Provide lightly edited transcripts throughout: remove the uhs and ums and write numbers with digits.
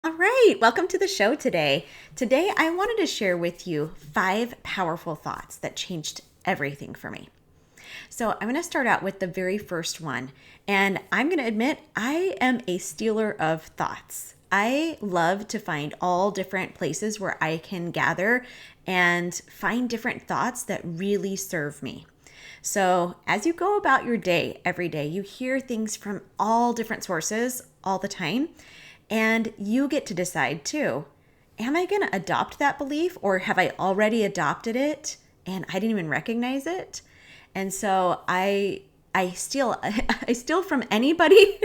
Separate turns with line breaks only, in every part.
All right, welcome to the show today. Today, I wanted to share with you 5 powerful thoughts that changed everything for me. So, I'm going to start out with the very first one. And I'm going to admit, I am a stealer of thoughts. I love to find all different places where I can gather and find different thoughts that really serve me. So, as you go about your day every day, you hear things from all different sources all the time. And you get to decide too, am I going to adopt that belief or have I already adopted it and I didn't even recognize it? And so I steal I steal from anybody.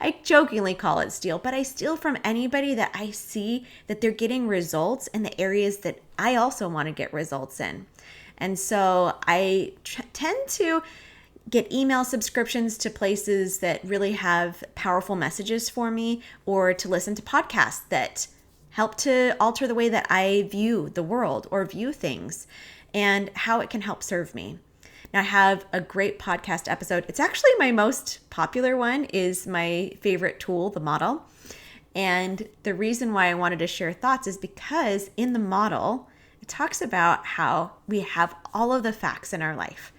I jokingly call it steal, but I steal from anybody that I see that they're getting results in the areas that I also want to get results in. And so I tend to get email subscriptions to places that really have powerful messages for me, or to listen to podcasts that help to alter the way that I view the world or view things and how it can help serve me. Now, I have a great podcast episode. It's actually my most popular one, is my favorite tool, the model. And the reason why I wanted to share thoughts is because in the model, it talks about how we have all of the facts in our life.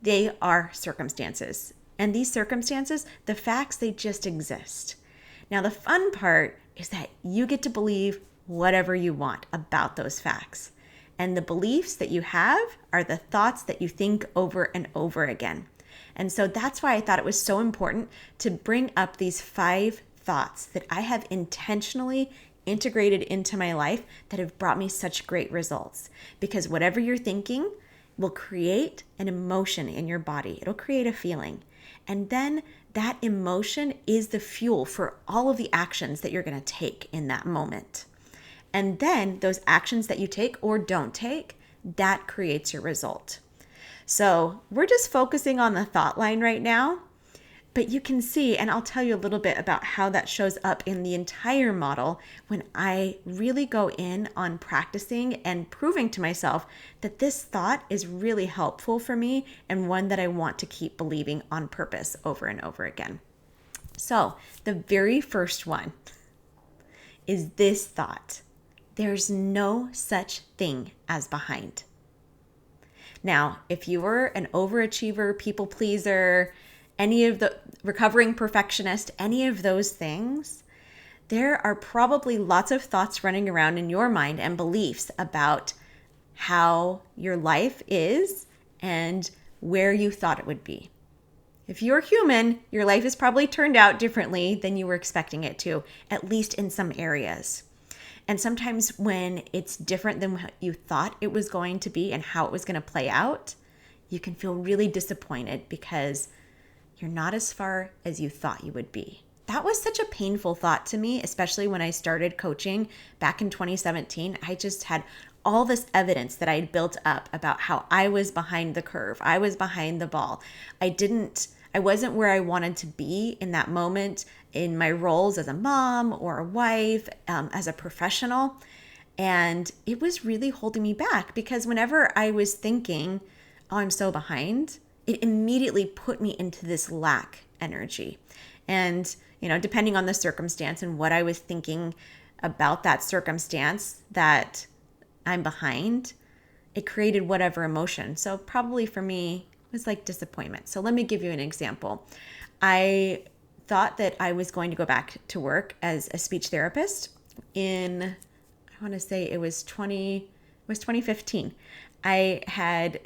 They are circumstances. And these circumstances, the facts, they just exist. Now, the fun part is that you get to believe whatever you want about those facts. And the beliefs that you have are the thoughts that you think over and over again. And so that's why I thought it was so important to bring up these 5 thoughts that I have intentionally integrated into my life that have brought me such great results. Because whatever you're thinking will create an emotion in your body. It'll create a feeling. And then that emotion is the fuel for all of the actions that you're going to take in that moment. And then those actions that you take or don't take, that creates your result. So we're just focusing on the thought line right now, but you can see, and I'll tell you a little bit about how that shows up in the entire model when I really go in on practicing and proving to myself that this thought is really helpful for me and one that I want to keep believing on purpose over and over again. So the very first one is this thought: there's no such thing as behind. Now, if you were an overachiever, people pleaser, any of the recovering perfectionist, any of those things, there are probably lots of thoughts running around in your mind and beliefs about how your life is and where you thought it would be. If you're human, your life has probably turned out differently than you were expecting it to, at least in some areas. And sometimes when it's different than what you thought it was going to be and how it was going to play out, you can feel really disappointed because you're not as far as you thought you would be. That was such a painful thought to me, especially when I started coaching back in 2017. I just had all this evidence that I had built up about how I was behind the curve. I was behind the ball. I wasn't where I wanted to be in that moment in my roles as a mom or a wife, as a professional. And it was really holding me back because whenever I was thinking, oh, I'm so behind, it immediately put me into this lack energy. And, depending on the circumstance and what I was thinking about that circumstance that I'm behind, it created whatever emotion. So probably for me, it was like disappointment. So let me give you an example. I thought that I was going to go back to work as a speech therapist I want to say it was 2015. I had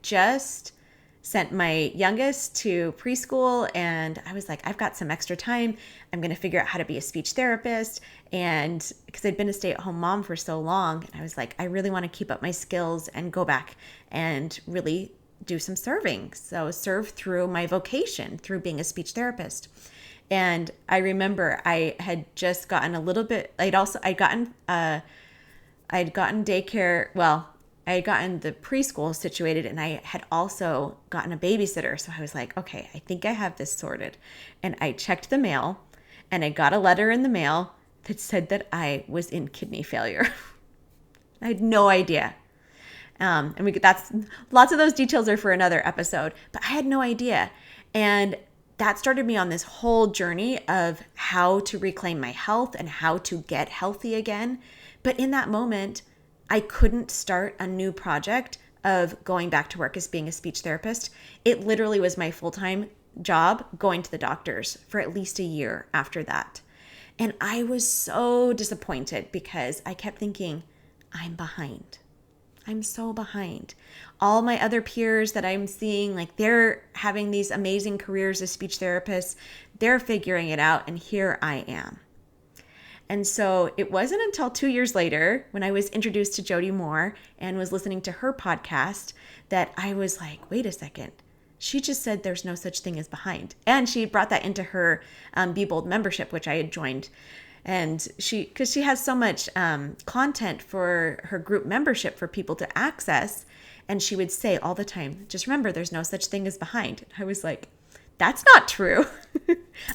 just sent my youngest to preschool and I was like, I've got some extra time. I'm going to figure out how to be a speech therapist. And because I'd been a stay-at-home mom for so long, I was like, I really want to keep up my skills and go back and really do some serving. So serve through my vocation, through being a speech therapist. And I remember I had just gotten a little bit, I'd gotten daycare, well, I had gotten the preschool situated and I had also gotten a babysitter. So I was like, okay, I think I have this sorted. And I checked the mail and I got a letter in the mail that said that I was in kidney failure. I had no idea. That's lots of those details are for another episode, but I had no idea. And that started me on this whole journey of how to reclaim my health and how to get healthy again. But in that moment, I couldn't start a new project of going back to work as being a speech therapist. It literally was my full-time job going to the doctors for at least a year after that. And I was so disappointed because I kept thinking, I'm behind. I'm so behind. All my other peers that I'm seeing, like they're having these amazing careers as speech therapists. They're figuring it out, and here I am. And so it wasn't until 2 years later when I was introduced to Jody Moore and was listening to her podcast that I was like, wait a second. She just said there's no such thing as behind. And she brought that into her Be Bold membership, which I had joined. And because she has so much content for her group membership for people to access. And she would say all the time, just remember, there's no such thing as behind. I was like, that's not true.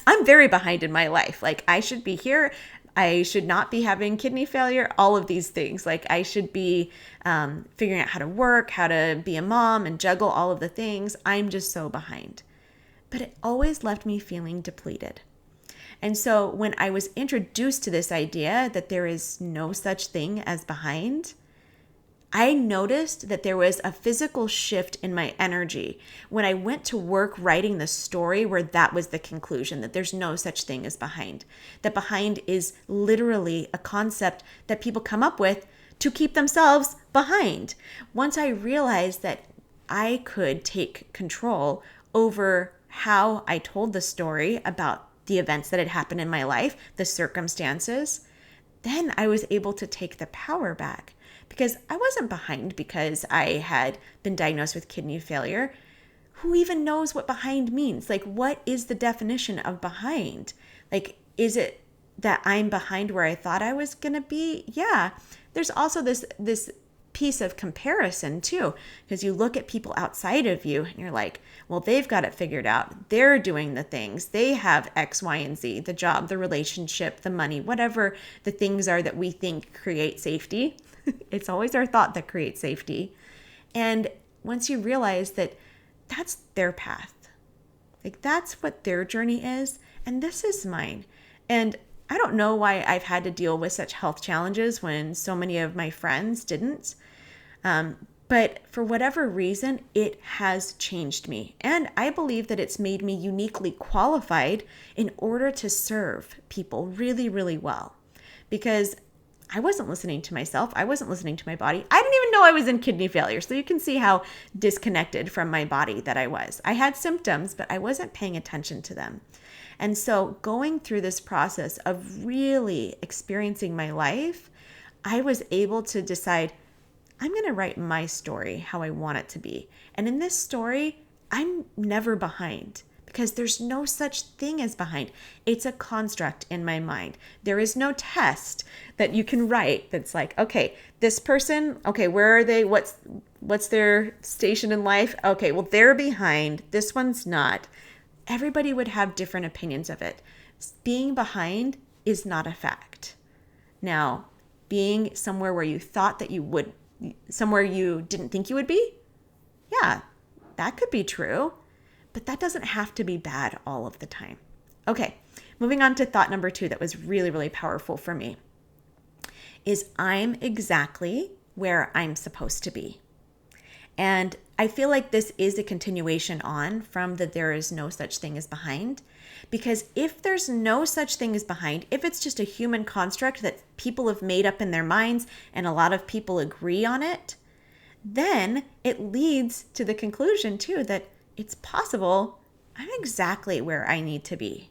I'm very behind in my life. Like I should be here. I should not be having kidney failure, all of these things. Like I should be figuring out how to work, how to be a mom and juggle all of the things. I'm just so behind. But it always left me feeling depleted. And so when I was introduced to this idea that there is no such thing as behind, I noticed that there was a physical shift in my energy when I went to work writing the story where that was the conclusion, that there's no such thing as behind. That behind is literally a concept that people come up with to keep themselves behind. Once I realized that I could take control over how I told the story about the events that had happened in my life, the circumstances, then I was able to take the power back. Because I wasn't behind because I had been diagnosed with kidney failure. Who even knows what behind means? Like, what is the definition of behind? Like, is it that I'm behind where I thought I was going to be? Yeah. There's also this piece of comparison too, because you look at people outside of you and you're like, well, they've got it figured out. They're doing the things. They have X, Y, and Z, the job, the relationship, the money, whatever the things are that we think create safety. It's always our thought that creates safety. And once you realize that that's their path, like that's what their journey is, and this is mine. And I don't know why I've had to deal with such health challenges when so many of my friends didn't. But for whatever reason, it has changed me. And I believe that it's made me uniquely qualified in order to serve people really, really well. Because I wasn't listening to myself. I wasn't listening to my body. I didn't even know I was in kidney failure. So you can see how disconnected from my body that I was. I had symptoms, but I wasn't paying attention to them. And so going through this process of really experiencing my life, I was able to decide, I'm going to write my story how I want it to be. And in this story, I'm never behind. Because there's no such thing as behind. It's a construct in my mind. There is no test that you can write that's like, okay, this person, okay, where are they? What's their station in life? Okay, well, they're behind. This one's not. Everybody would have different opinions of it. Being behind is not a fact. Now, being somewhere where you thought that you would, somewhere you didn't think you would be, yeah, that could be true. But that doesn't have to be bad all of the time. Okay, moving on to thought number 2 that was really, really powerful for me is I'm exactly where I'm supposed to be. And I feel like this is a continuation on from the there is no such thing as behind. Because if there's no such thing as behind, if it's just a human construct that people have made up in their minds and a lot of people agree on it, then it leads to the conclusion too that it's possible I'm exactly where I need to be.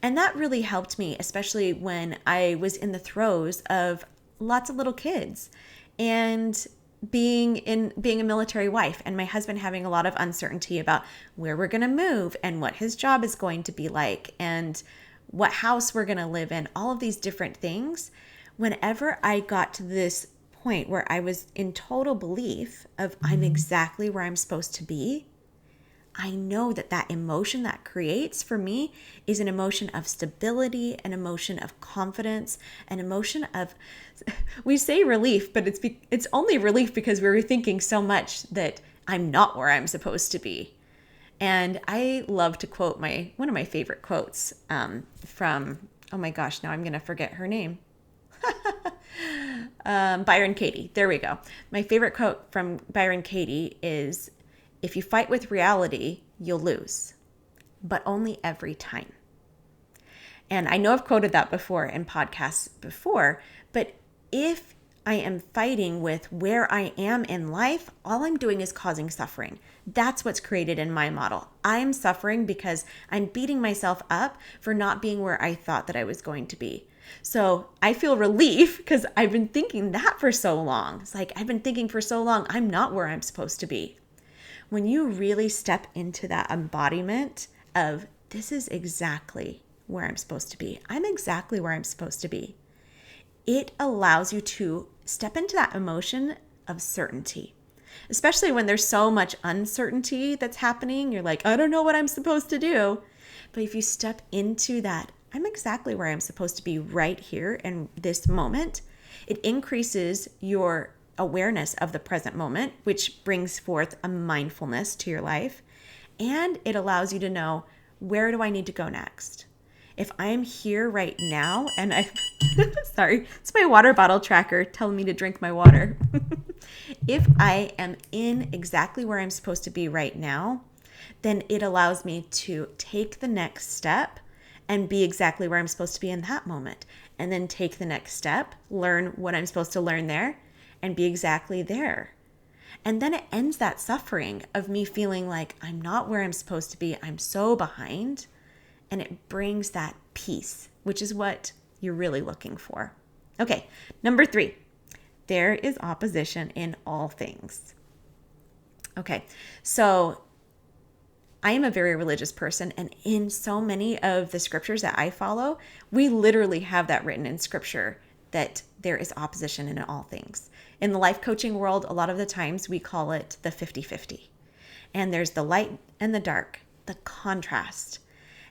And that really helped me, especially when I was in the throes of lots of little kids and being a military wife and my husband having a lot of uncertainty about where we're going to move and what his job is going to be like and what house we're going to live in, all of these different things. Whenever I got to this point where I was in total belief of I'm exactly where I'm supposed to be, I know that that emotion that creates for me is an emotion of stability, an emotion of confidence, an emotion of, we say relief, but it's only relief because we were thinking so much that I'm not where I'm supposed to be. And I love to quote one of my favorite quotes from, oh my gosh, now I'm going to forget her name. Byron Katie. There we go. My favorite quote from Byron Katie is, "If you fight with reality, you'll lose, but only every time." And I know I've quoted that before in podcasts before, but if I am fighting with where I am in life, all I'm doing is causing suffering. That's what's created in my model. I'm suffering because I'm beating myself up for not being where I thought that I was going to be. So I feel relief because I've been thinking that for so long. It's like I've been thinking for so long, I'm not where I'm supposed to be. When you really step into that embodiment of this is exactly where I'm supposed to be, I'm exactly where I'm supposed to be, it allows you to step into that emotion of certainty, especially when there's so much uncertainty that's happening. You're like, I don't know what I'm supposed to do. But if you step into that, I'm exactly where I'm supposed to be right here in this moment, it increases your awareness of the present moment, which brings forth a mindfulness to your life. And it allows you to know, where do I need to go next? If I'm here right now and sorry, it's my water bottle tracker telling me to drink my water. If I am in exactly where I'm supposed to be right now, then it allows me to take the next step and be exactly where I'm supposed to be in that moment. And then take the next step, learn what I'm supposed to learn there, and be exactly there. And then it ends that suffering of me feeling like I'm not where I'm supposed to be. I'm so behind. And it brings that peace, which is what you're really looking for. Okay, number 3, there is opposition in all things. Okay, so I am a very religious person, and in so many of the scriptures that I follow, we literally have that written in scripture that there is opposition in all things. In the life coaching world, a lot of the times we call it the 50-50. And there's the light and the dark, the contrast.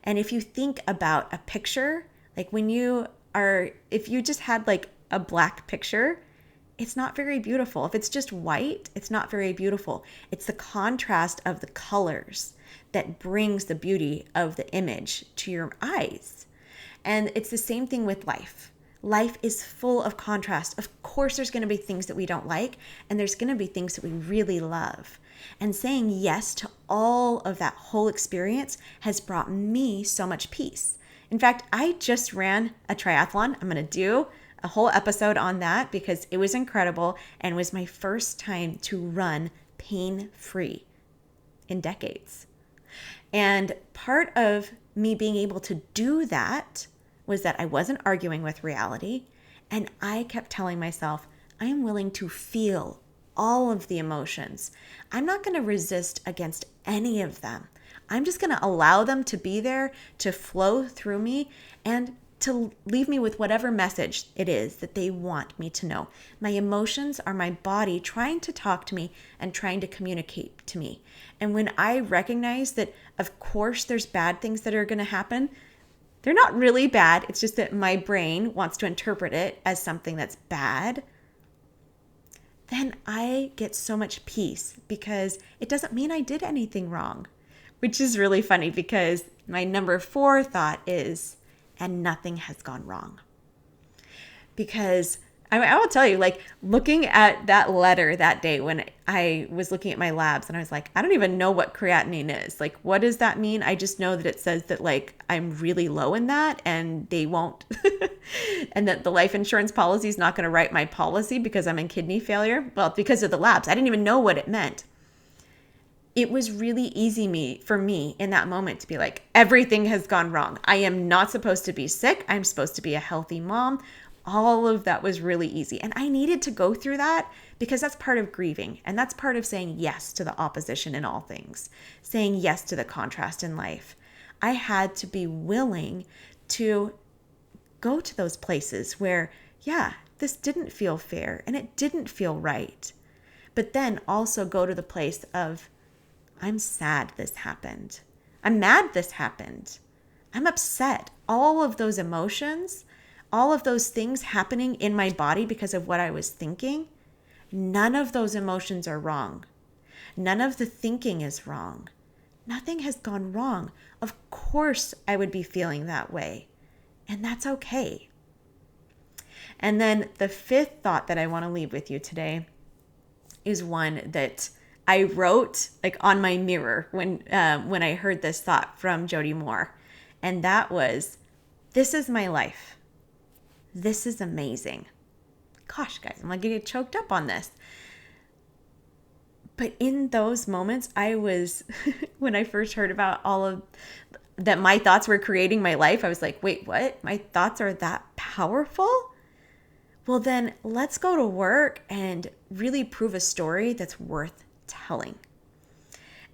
And if you think about a picture, like if you just had like a black picture, it's not very beautiful. If it's just white, it's not very beautiful. It's the contrast of the colors that brings the beauty of the image to your eyes. And it's the same thing with life. Life is full of contrast. Of course, there's going to be things that we don't like, and there's going to be things that we really love. And saying yes to all of that whole experience has brought me so much peace. In fact, I just ran a triathlon. I'm going to do a whole episode on that because it was incredible and was my first time to run pain-free in decades. And part of me being able to do that was that I wasn't arguing with reality, and I kept telling myself, I am willing to feel all of the emotions. I'm not going to resist against any of them. I'm just going to allow them to be there, to flow through me, and to leave me with whatever message it is that they want me to know. My emotions are my body trying to talk to me and trying to communicate to me. And when I recognize that, of course, there's bad things that are going to happen, they're not really bad. It's just that my brain wants to interpret it as something that's bad. Then I get so much peace because it doesn't mean I did anything wrong, which is really funny because my number 4 thought is, and nothing has gone wrong. Because I will tell you, like looking at that letter that day when I was looking at my labs and I was like, I don't even know what creatinine is. Like, what does that mean? I just know that it says that like I'm really low in that and they won't, and that the life insurance policy is not going to write my policy because I'm in kidney failure. Well, because of the labs. I didn't even know what it meant. It was really easy for me in that moment to be like, everything has gone wrong. I am not supposed to be sick. I'm supposed to be a healthy mom. All of that was really easy. And I needed to go through that because that's part of grieving. And that's part of saying yes to the opposition in all things, saying yes to the contrast in life. I had to be willing to go to those places where, yeah, this didn't feel fair and it didn't feel right. But then also go to the place of, I'm sad this happened. I'm mad this happened. I'm upset. All of those emotions, all of those things happening in my body because of what I was thinking, none of those emotions are wrong. None of the thinking is wrong. Nothing has gone wrong. Of course I would be feeling that way. And that's okay. And then the fifth thought that I want to leave with you today is one that I wrote like on my mirror when I heard this thought from Jody Moore. And that was, this is my life. This is amazing. Gosh, guys, I'm like getting choked up on this. But in those moments, I was, when I first heard about all of that, my thoughts were creating my life, I was like, wait, what? My thoughts are that powerful? Well, then let's go to work and really prove a story that's worth telling.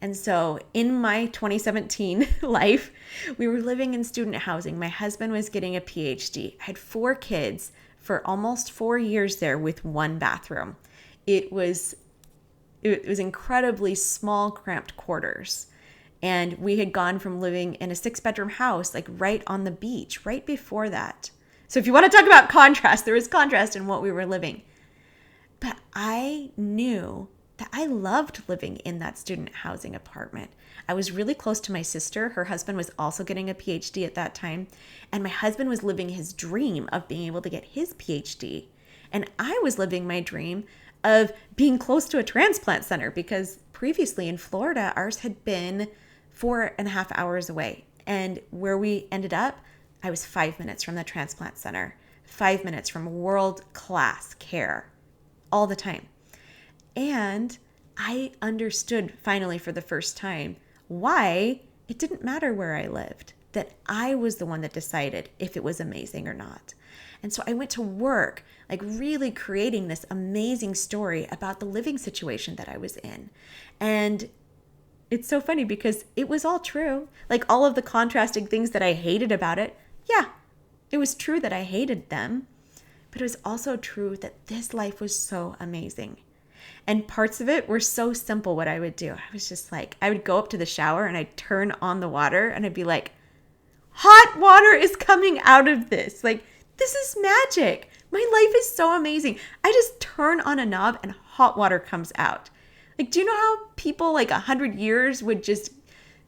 And so in my 2017 life, we were living in student housing. My husband was getting a PhD. I had 4 kids for almost 4 years there with 1 bathroom. It was incredibly small, cramped quarters. And we had gone from living in a 6-bedroom house, like right on the beach, right before that. So if you want to talk about contrast, there was contrast in what we were living. But I knew that I loved living in that student housing apartment. I was really close to my sister. Her husband was also getting a PhD at that time. And my husband was living his dream of being able to get his PhD. And I was living my dream of being close to a transplant center, because previously in Florida, ours had been 4.5 hours away. And where we ended up, I was 5 minutes from the transplant center, 5 minutes from world-class care all the time. And I understood finally for the first time why it didn't matter where I lived, that I was the one that decided if it was amazing or not. And so I went to work, like really creating this amazing story about the living situation that I was in. And it's so funny because it was all true. Like all of the contrasting things that I hated about it, yeah, it was true that I hated them. But it was also true that this life was so amazing. And parts of it were so simple what I would do. I was just like, I would go up to the shower and I'd turn on the water and I'd be like, hot water is coming out of this. Like, this is magic. My life is so amazing. I just turn on a knob and hot water comes out. Like, do you know how people like 100 years would just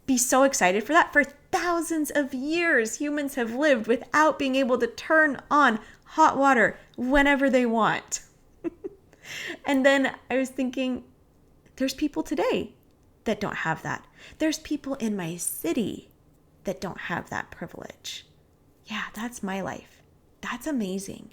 be so excited for that? For thousands of years, humans have lived without being able to turn on hot water whenever they want. And then I was thinking, there's people today that don't have that. There's people in my city that don't have that privilege. Yeah, that's my life. That's amazing.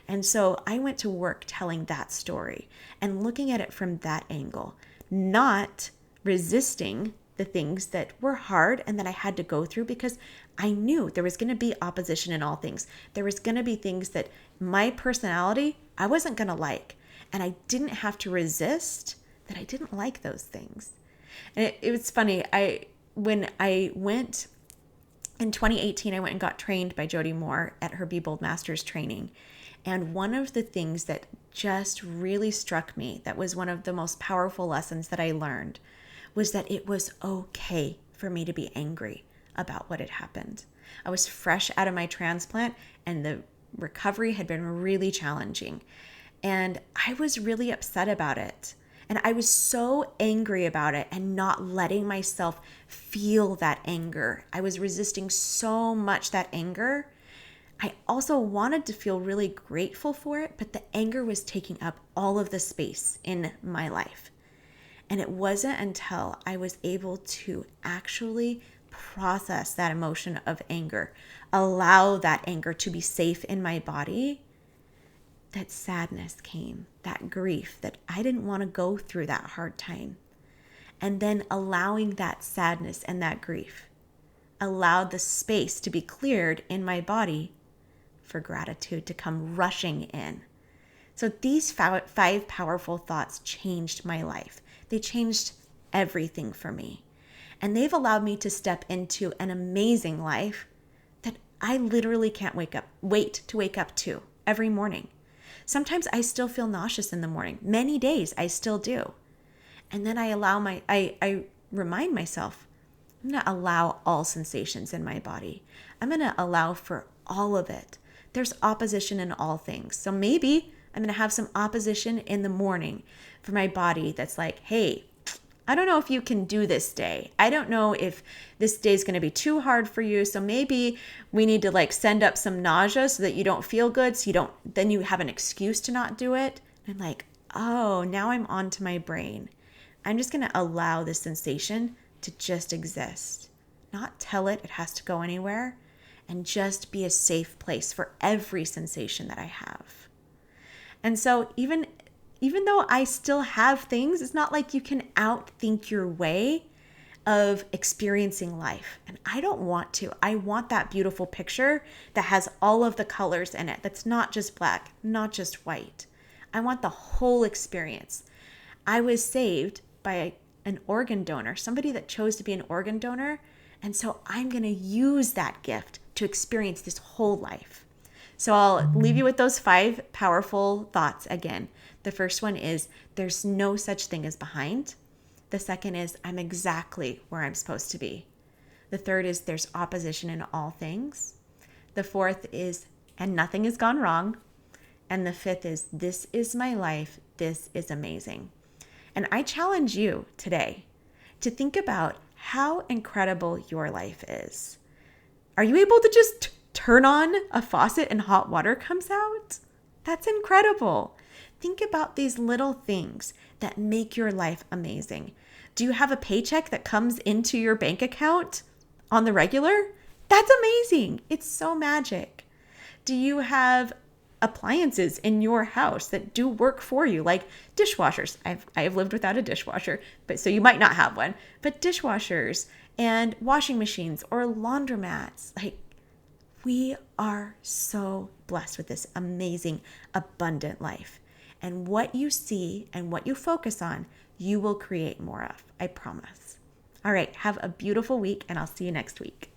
And so I went to work telling that story and looking at it from that angle, not resisting the things that were hard and that I had to go through, because I knew there was going to be opposition in all things. There was going to be things that my personality, I wasn't going to like. And I didn't have to resist that I didn't like those things. And it was funny. When I went in 2018, I went and got trained by Jody Moore at her Be Bold Masters training. And one of the things that just really struck me, that was one of the most powerful lessons that I learned, was that it was okay for me to be angry about what had happened. I was fresh out of my transplant and the recovery had been really challenging. And I was really upset about it. And I was so angry about it and not letting myself feel that anger. I was resisting so much that anger. I also wanted to feel really grateful for it, but the anger was taking up all of the space in my life. And it wasn't until I was able to actually process that emotion of anger, allow that anger to be safe in my body, that sadness came, that grief, that I didn't want to go through that hard time. And then allowing that sadness and that grief allowed the space to be cleared in my body for gratitude to come rushing in. So these 5 powerful thoughts changed my life. They changed everything for me. And they've allowed me to step into an amazing life that I literally can't wait to wake up to every morning. Sometimes I still feel nauseous in the morning. Many days I still do. And then I remind myself, I'm going to allow all sensations in my body. I'm going to allow for all of it. There's opposition in all things. So maybe I'm going to have some opposition in the morning for my body that's like, hey, I don't know if you can do this day. I don't know if this day is going to be too hard for you. So maybe we need to like send up some nausea so that you don't feel good. So then you have an excuse to not do it. And I'm like, oh, now I'm on to my brain. I'm just going to allow this sensation to just exist, not tell it has to go anywhere, and just be a safe place for every sensation that I have. And so even though I still have things, it's not like you can outthink your way of experiencing life. And I don't want to. I want that beautiful picture that has all of the colors in it. That's not just black, not just white. I want the whole experience. I was saved by an organ donor, somebody that chose to be an organ donor. And so I'm going to use that gift to experience this whole life. So I'll leave you with those 5 powerful thoughts again. The first one is there's no such thing as behind. The second is I'm exactly where I'm supposed to be. The third is there's opposition in all things. The fourth is and nothing has gone wrong. And the fifth is this is my life. This is amazing. And I challenge you today to think about how incredible your life is. Are you able to just turn on a faucet and hot water comes out? That's incredible. Think about these little things that make your life amazing. Do you have a paycheck that comes into your bank account on the regular? That's amazing. It's so magic. Do you have appliances in your house that do work for you, like dishwashers? I have lived without a dishwasher, but so you might not have one, but dishwashers and washing machines or laundromats. Like, we are so blessed with this amazing, abundant life. And what you see and what you focus on, you will create more of. I promise. All right, have a beautiful week, and I'll see you next week.